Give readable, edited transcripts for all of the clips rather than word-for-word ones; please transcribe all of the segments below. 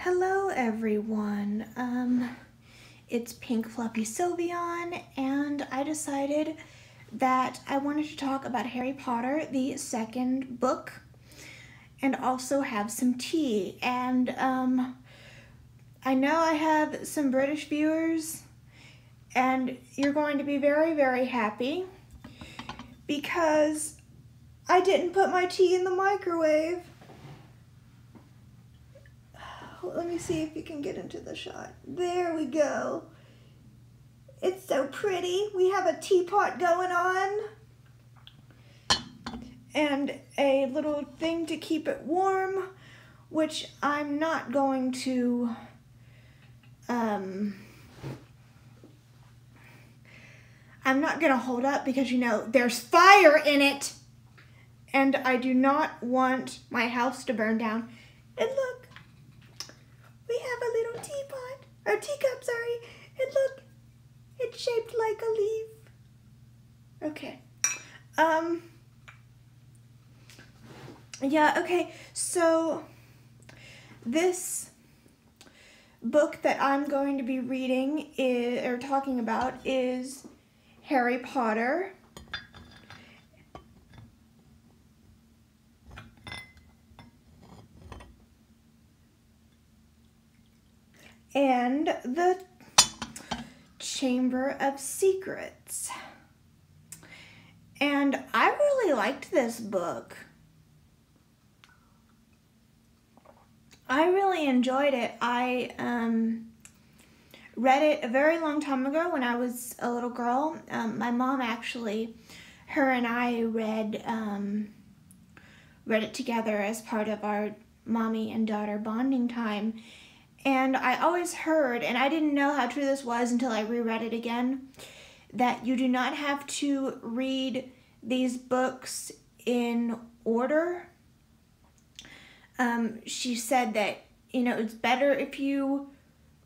Hello everyone, it's Pink Fluffy Sylveon, and I decided that I wanted to talk about Harry Potter, the second book, and also have some tea. And I know I have some British viewers, and you're going to be very, very happy because I didn't put my tea in the microwave. Let me see if you can get into the shot. There we go. It's so pretty. We have a teapot going on and a little thing to keep it warm, which I'm not going to hold up because, you know, there's fire in it and I do not want my house to burn down. And look, we have a little teapot, or teacup, sorry, and look, it's shaped like a leaf. Okay. Yeah, okay, so this book that I'm going to be reading or talking about is Harry Potter. And the Chamber of Secrets. And I really liked this book. I really enjoyed it. I read it a very long time ago when I was a little girl. My mom actually, her and I read it together as part of our mommy and daughter bonding time. And I always heard, and I didn't know how true this was until I reread it again, that you do not have to read these books in order. She said that, you know, it's better if you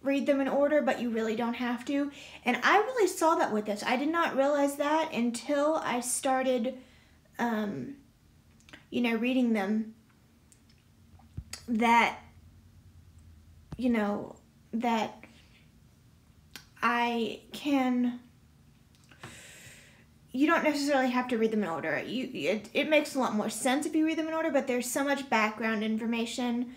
read them in order, but you really don't have to. And I really saw that with this. I did not realize that until I started, you know, reading them, that, you know, that you don't necessarily have to read them in order. It makes a lot more sense if you read them in order, but there's so much background information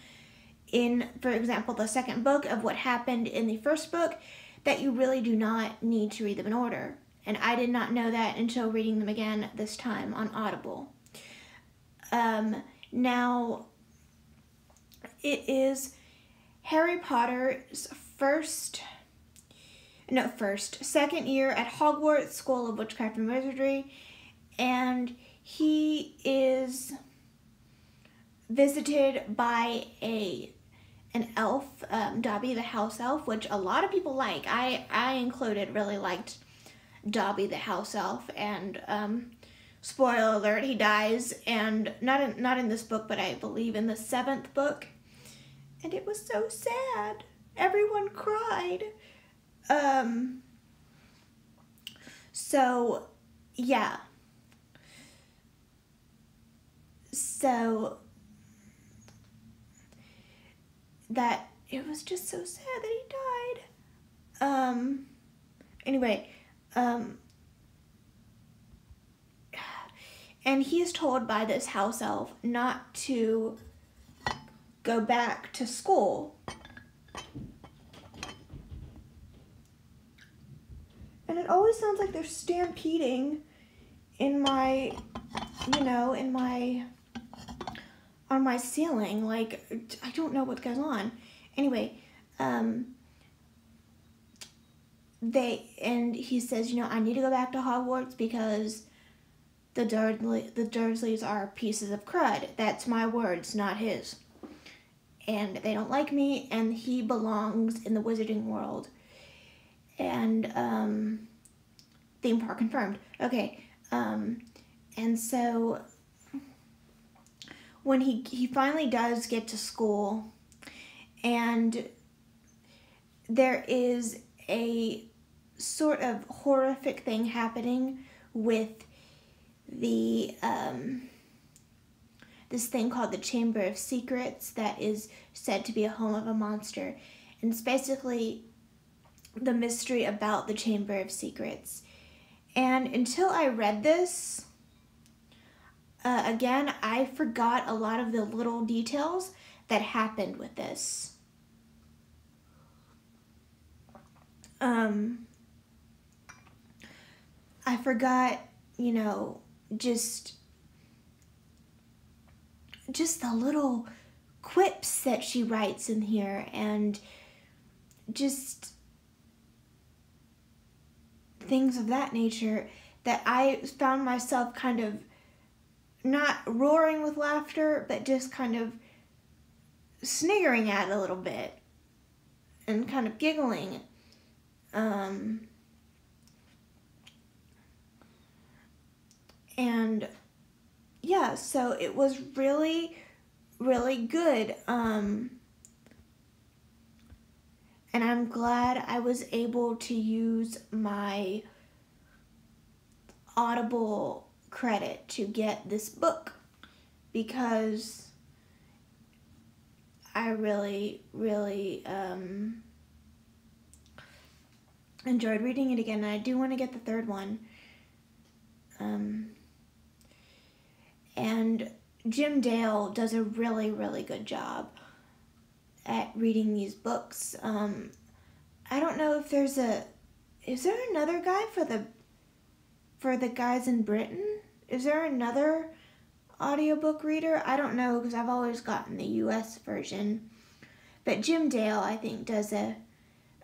in, for example, the second book of what happened in the first book that you really do not need to read them in order. And I did not know that until reading them again this time on Audible. Now, it is Harry Potter's second year at Hogwarts School of Witchcraft and Wizardry, and he is visited by an elf, Dobby the house elf, which a lot of people like. I included really liked Dobby the house elf, and spoiler alert, he dies, and not in this book, but I believe in the 7th book. And it was so sad. Everyone cried. So, yeah. So, that, it was just so sad that he died. Anyway, and he is told by this house elf not to go back to school. And it always sounds like they're stampeding in my, you know, on my ceiling. Like, I don't know what goes on. Anyway, and he says, you know, I need to go back to Hogwarts because the Dursleys are pieces of crud. That's my words, not his. And they don't like me, and he belongs in the wizarding world. And, theme park confirmed. Okay, and so when he finally does get to school, and there is a sort of horrific thing happening with the this thing called the Chamber of Secrets that is said to be a home of a monster. And it's basically the mystery about the Chamber of Secrets. And until I read this, again, I forgot a lot of the little details that happened with this. I forgot, you know, just the little quips that she writes in here, and just things of that nature that I found myself kind of not roaring with laughter, but just kind of sniggering at a little bit and kind of giggling. And yeah, so it was really, really good. And I'm glad I was able to use my Audible credit to get this book, because I really, really enjoyed reading it again, and I do want to get the third one. And Jim Dale does a really, really good job at reading these books. I don't know if is there another guy for the guys in Britain? Is there another audiobook reader? I don't know, because I've always gotten the US version. But Jim Dale, I think, does a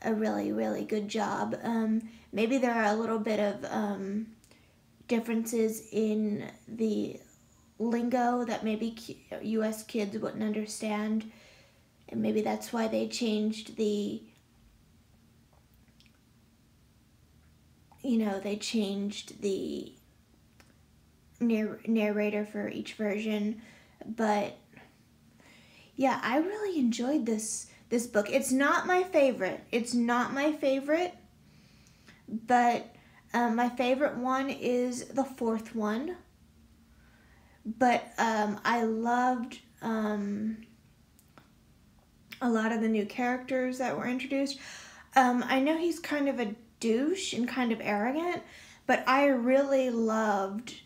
really, really good job. Maybe there are a little bit of differences in the lingo that maybe US kids wouldn't understand. And maybe that's why they changed the, narrator for each version. But yeah, I really enjoyed this book. It's not my favorite. But my favorite one is the fourth one. But I loved a lot of the new characters that were introduced. I know he's kind of a douche and kind of arrogant, but I really loved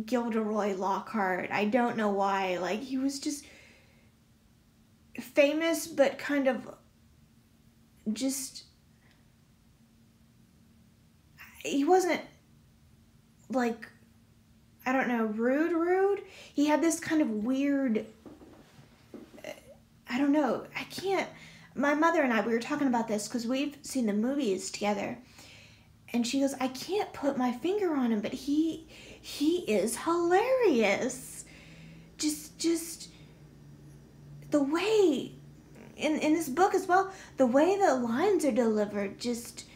Gilderoy Lockhart. I don't know why. Like, he was just famous, but kind of just, he wasn't, like, I don't know, rude. He had this kind of weird, I don't know, my mother and I, we were talking about this because we've seen the movies together, and she goes, I can't put my finger on him, but he is hilarious. Just the way, in this book as well, the way the lines are delivered, just,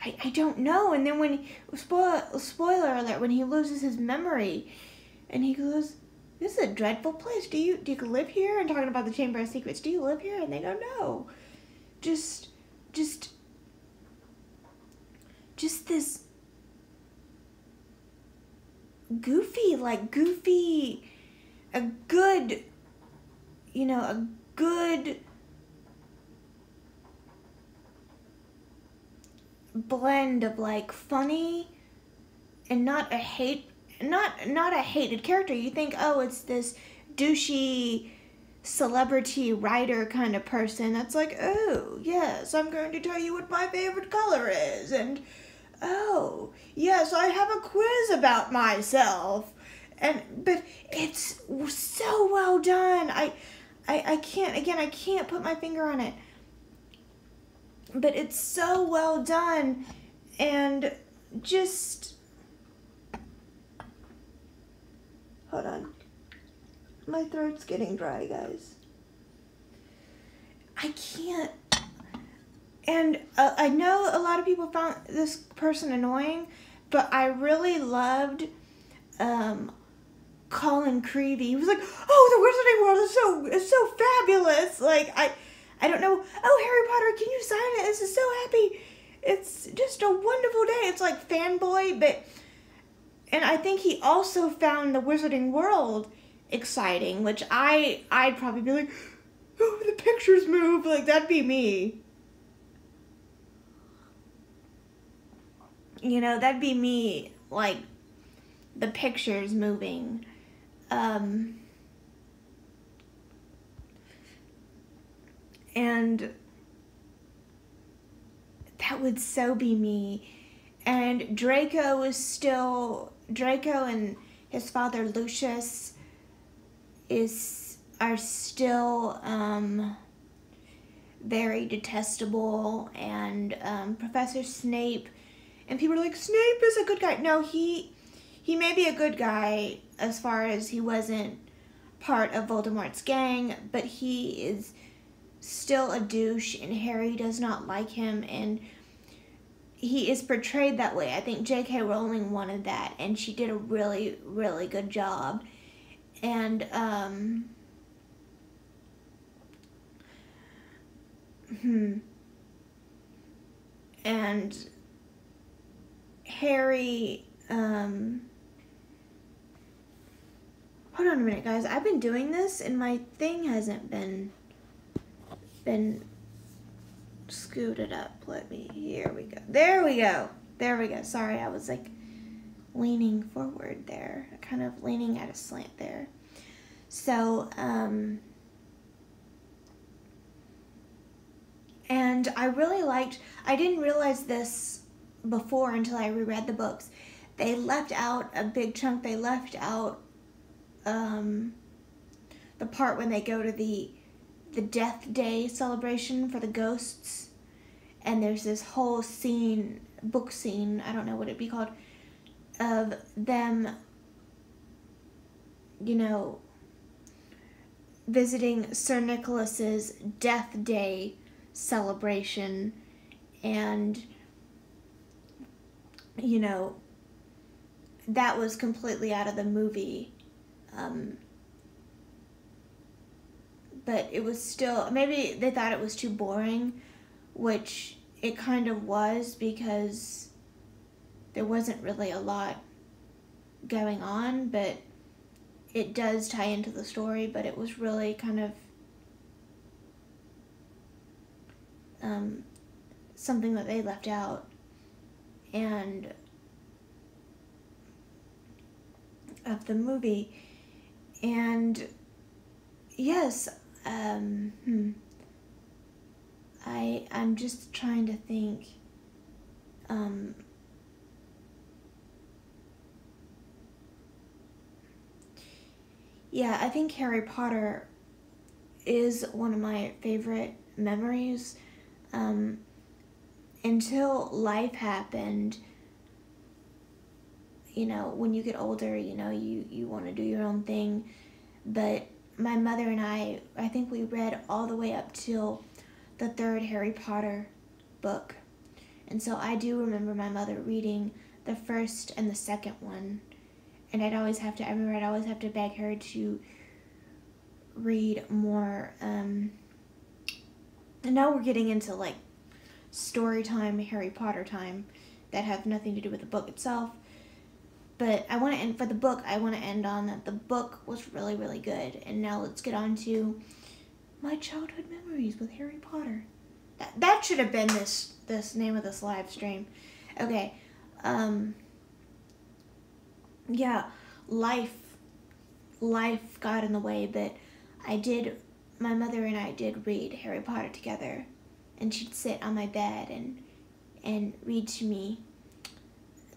I don't know. And then when, spoiler alert, when he loses his memory, and he goes, this is a dreadful place. Do you live here? And talking about the Chamber of Secrets, do you live here? And they go, no. Just this goofy, a good blend of like funny and not a hated character. You think, oh, it's this douchey celebrity writer kind of person that's like, oh, yes, I'm going to tell you what my favorite color is, and oh, yes, I have a quiz about myself. But it's so well done. I can't put my finger on it. But it's so well done, and just, hold on. My throat's getting dry, guys. I can't. And I know a lot of people found this person annoying, but I really loved Colin Creevey. He was like, oh, the Wizarding World is so fabulous. Like, I don't know. Oh, Harry Potter, can you sign it? This is so happy. It's just a wonderful day. It's like fanboy, And I think he also found the Wizarding World exciting, which I'd probably be like, oh, the pictures move. Like, that'd be me. You know, that'd be me, like, the pictures moving. And that would so be me. And Draco and his father Lucius are still very detestable, and Professor Snape, and people are like, Snape is a good guy. No, he may be a good guy as far as he wasn't part of Voldemort's gang, but he is still a douche, and Harry does not like him, and he is portrayed that way. I think J.K. Rowling wanted that, and she did a really, really good job. And and Harry, hold on a minute, guys. I've been doing this, and my thing hasn't been scooted up. Here we go. There we go. Sorry, I was like leaning forward there, kind of leaning at a slant there. So, and I didn't realize this before until I reread the books. They left out a big chunk. They left out the part when they go to the Death Day celebration for the ghosts, and there's this whole book scene, I don't know what it'd be called, of them, you know, visiting Sir Nicholas's Death Day celebration, and, you know, that was completely out of the movie. But it was still, maybe they thought it was too boring, which it kind of was, because there wasn't really a lot going on, but it does tie into the story. But it was really kind of something that they left out, and of the movie. And yes, I'm just trying to think. Yeah, I think Harry Potter is one of my favorite memories. Until life happened, you know, when you get older, you know, you want to do your own thing. But my mother and I think we read all the way up till the 3rd Harry Potter book. And so I do remember my mother reading the first and the second one. And I remember I'd always have to beg her to read more. And now we're getting into like story time, Harry Potter time, that have nothing to do with the book itself. But I want to end, for the book, I want to end on that the book was really, really good. And now let's get on to my childhood memories with Harry Potter. That should have been this name of this live stream. Okay. Yeah, life got in the way, but my mother and I did read Harry Potter together, and she'd sit on my bed and read to me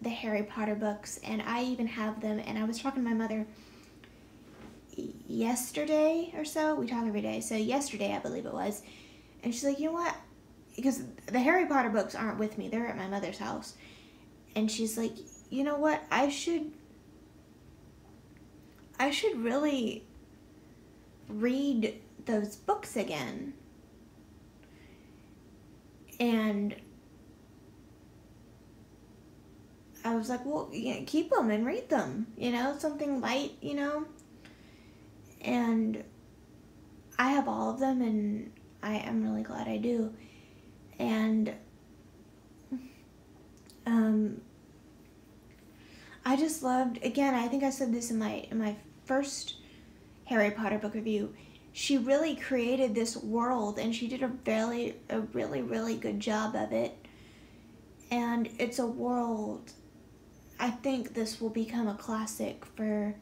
the Harry Potter books, and I even have them. And I was talking to my mother yesterday or so. We talk every day, so yesterday I believe it was, and she's like, you know what, because the Harry Potter books aren't with me, they're at my mother's house, and she's like, you know what, I should really read those books again. And I was like, well, yeah, keep them and read them, you know, something light, you know. And I have all of them, and I am really glad I do. And I just loved, again, I think I said this in my first Harry Potter book review. She really created this world, and she did a really, really good job of it. And it's a world, I think this will become a classic for,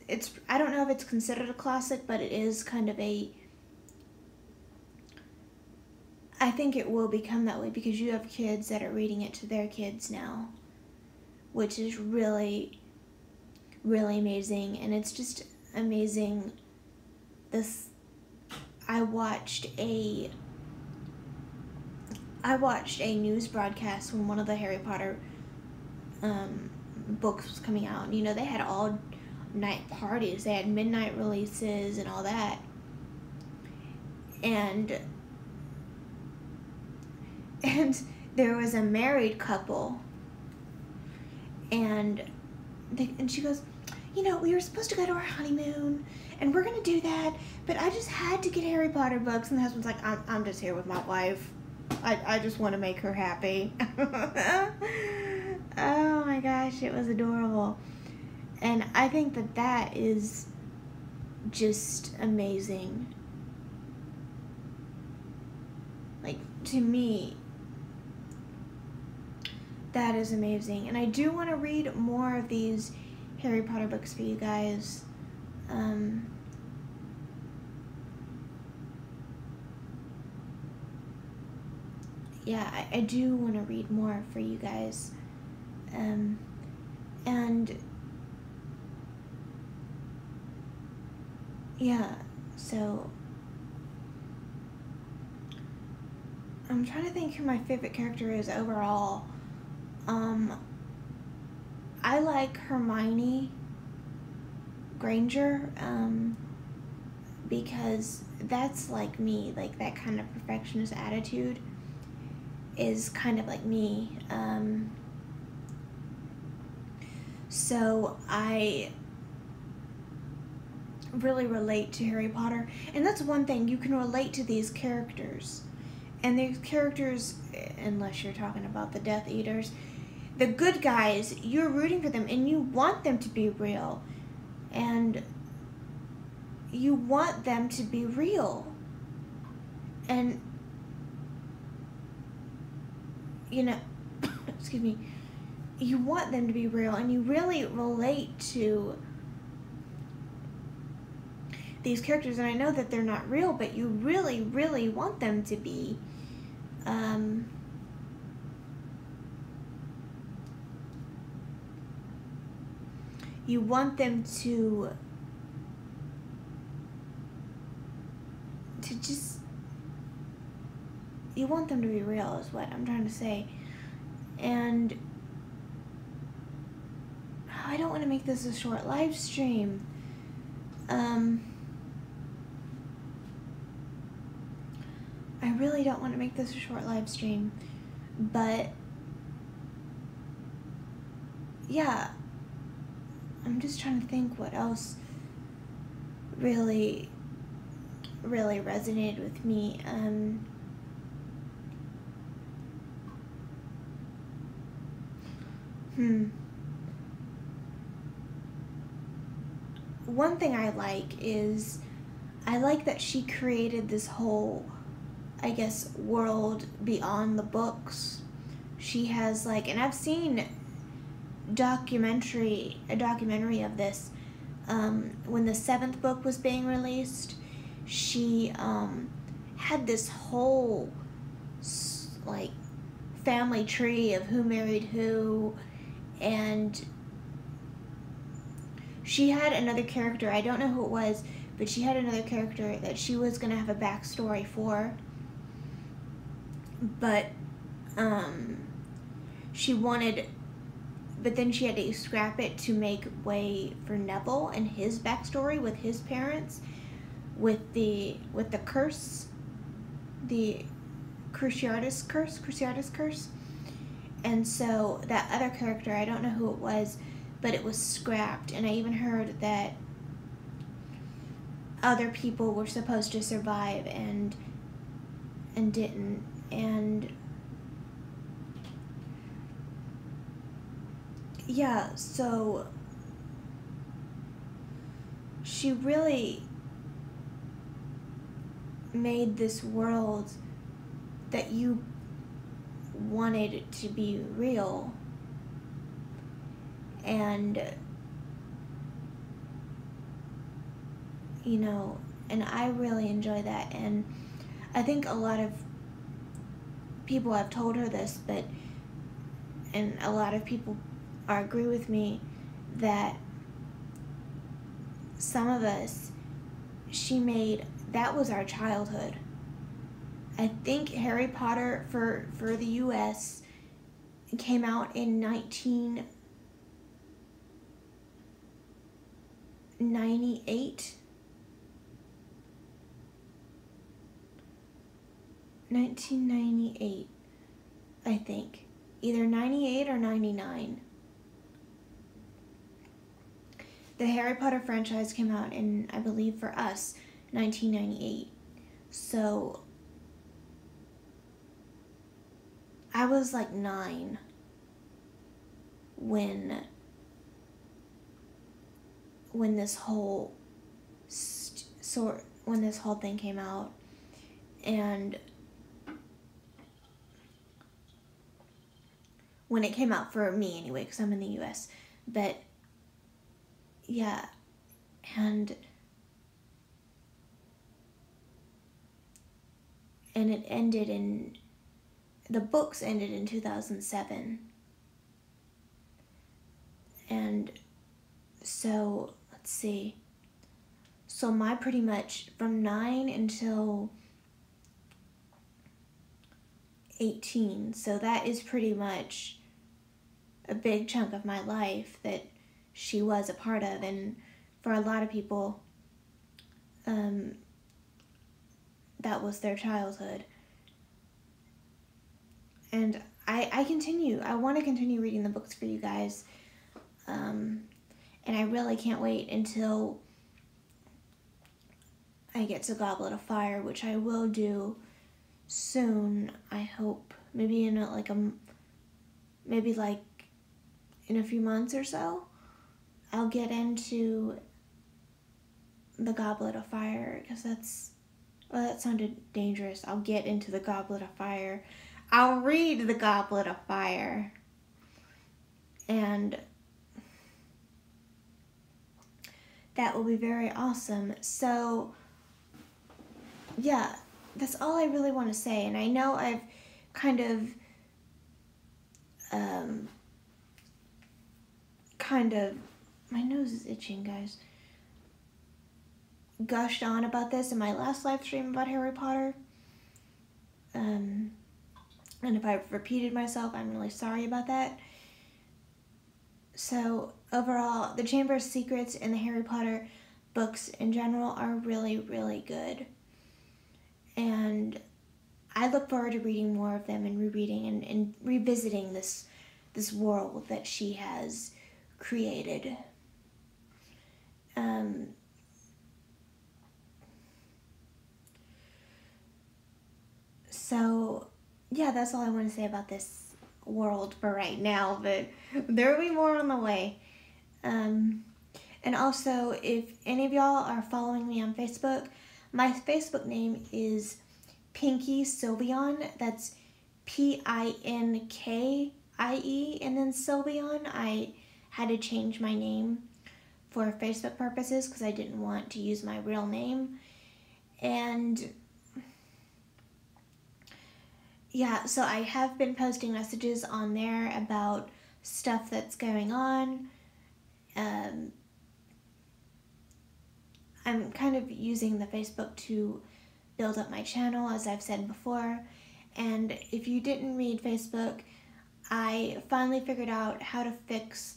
it's, I don't know if it's considered a classic, but it is kind of I think it will become that way because you have kids that are reading it to their kids now, which is really, really amazing. And it's just amazing. I watched a news broadcast when one of the Harry Potter books was coming out. And, they had all night parties. They had midnight releases and all that. And there was a married couple, and she goes, we were supposed to go to our honeymoon, and we're gonna do that, but I just had to get Harry Potter books. And the husband's like, I'm just here with my wife. I just want to make her happy. Oh my gosh, it was adorable. And I think that is just amazing. Like, to me, that is amazing. And I do want to read more of these Harry Potter books for you guys. Yeah, I do want to read more for you guys. And yeah, so I'm trying to think who my favorite character is overall. I like Hermione Granger, because that's like me, like that kind of perfectionist attitude is kind of like me. So I really relate to Harry Potter, and that's one thing, you can relate to these characters. And these characters, unless you're talking about the Death Eaters, the good guys, you're rooting for them and you want them to be real. And you want them to be real. And, excuse me, you want them to be real, and you really relate to these characters. And I know that they're not real, but you really, really want them to be. You want them to just, you want them to be real is what I'm trying to say. And I don't want to make this a short live stream. I really don't want to make this a short live stream, but yeah, I'm just trying to think what else really, really resonated with me. One thing I like is, I like that she created this whole, I guess, world beyond the books. She has and I've seen a documentary of this, when the 7th book was being released. She had this whole family tree of who married who, and she had another character, I don't know who it was, but she had another character that she was going to have a backstory for, but but then she had to scrap it to make way for Neville and his backstory with his parents, with the curse, the Cruciatus curse. And so that other character, I don't know who it was, but it was scrapped. And I even heard that other people were supposed to survive and didn't. And yeah, so she really made this world that you wanted it to be real. And, you know, and I really enjoy that. And I think a lot of people have told her this, and a lot of people agree with me that some of us, that was our childhood. I think Harry Potter for the US came out in 1998. 1998, I think. Either 98 or 99. The Harry Potter franchise came out in, I believe, for us, 1998. So I was like 9 when this whole when this whole thing came out. And when it came out for me anyway, because I'm in the US. But yeah, and it ended in, the books ended in 2007. And so, let's see. So my pretty much from 9 until 18. So that is pretty much a big chunk of my life that she was a part of. And for a lot of people, that was their childhood. And I want to continue reading the books for you guys. And I really can't wait until I get to Goblet of Fire, which I will do soon, I hope. Maybe in in a few months or so, I'll get into the Goblet of Fire, because that sounded dangerous. I'll get into the Goblet of Fire. I'll read the Goblet of Fire. And that will be very awesome. So, yeah, that's all I really want to say. And I know I've kind of my nose is itching, guys, gushed on about this in my last live stream about Harry Potter. And if I've repeated myself, I'm really sorry about that. So overall, the Chamber of Secrets and the Harry Potter books in general are really, really good. And I look forward to reading more of them and rereading and revisiting this world that she has created. So, yeah, that's all I want to say about this world for right now, but there will be more on the way. And also, if any of y'all are following me on Facebook, my Facebook name is Pinkie Sylvian. That's Pinkie, and then Sylvian. I had to change my name for Facebook purposes because I didn't want to use my real name. And yeah, so I have been posting messages on there about stuff that's going on. I'm kind of using the Facebook to build up my channel, as I've said before. And if you didn't read Facebook, I finally figured out how to fix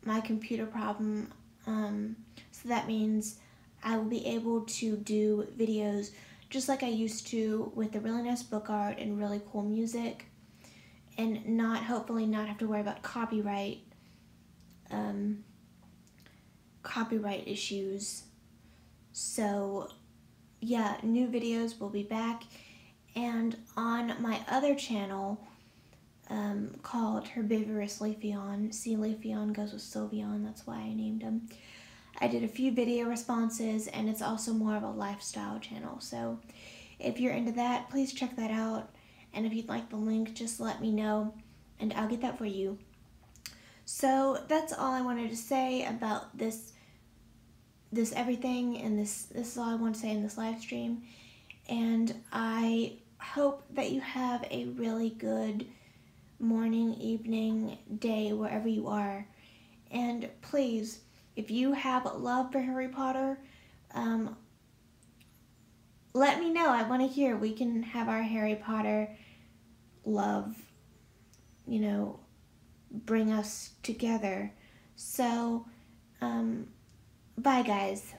my computer problem. So that means I will be able to do videos just like I used to, with the really nice book art and really cool music, and hopefully not have to worry about copyright issues. So yeah, new videos will be back. And on my other channel, called Herbivorous Leafeon. C. Leafeon goes with Sylveon, that's why I named him. I did a few video responses, and it's also more of a lifestyle channel. So if you're into that, please check that out. And if you'd like the link, just let me know, and I'll get that for you. So that's all I wanted to say about this everything, and this is all I want to say in this live stream. And I hope that you have a really good morning, evening, day, wherever you are. And please, if you have love for Harry Potter, let me know. I want to hear. We can have our Harry Potter love, bring us together. So, bye guys.